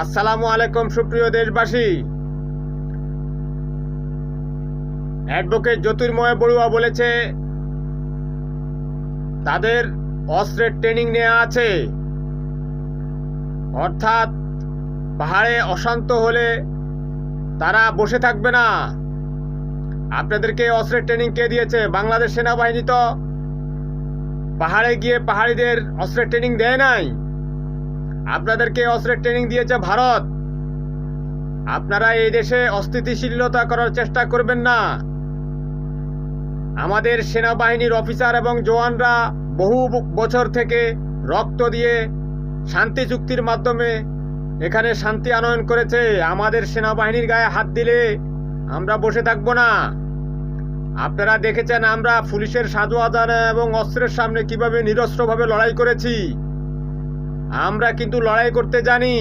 আসসালামু আলাইকুম সুপ্রিয় দেশবাসী। অ্যাডভোকেট জ্যোতির্ময় বড়ুয়া বলেছে তাদের অস্ত্রের ট্রেনিং নেওয়া আছে, অর্থাৎ পাহাড়ে অশান্ত হলে তারা বসে থাকবে না। আপনাদেরকে অস্ত্রের ট্রেনিং কে দিয়েছে? বাংলাদেশ সেনাবাহিনী তো পাহাড়ে গিয়ে পাহাড়িদের অস্ত্রের ট্রেনিং দেয় নাই, আপনাদেরকে অস্ত্রের ট্রেনিং দিয়েছে ভারত। আপনারা এই দেশে অস্থিতিশীলতা করার চেষ্টা করবেন না। আমাদের সেনাবাহিনীর অফিসার এবং জওয়ানরা বহু বছর থেকে রক্ত দিয়ে শান্তি চুক্তির মাধ্যমে এখানে শান্তি আনয়ন করেছে। আমাদের সেনাবাহিনীর গায়ে হাত দিলে আমরা বসে থাকবো না। আপনারা দেখেছেন আমরা পুলিশের সাজোয়াজানা এবং অস্ত্রের সামনে কিভাবে নিরস্ত্রভাবে লড়াই করেছি। আমরা কিন্তু লড়াই করতে জানি।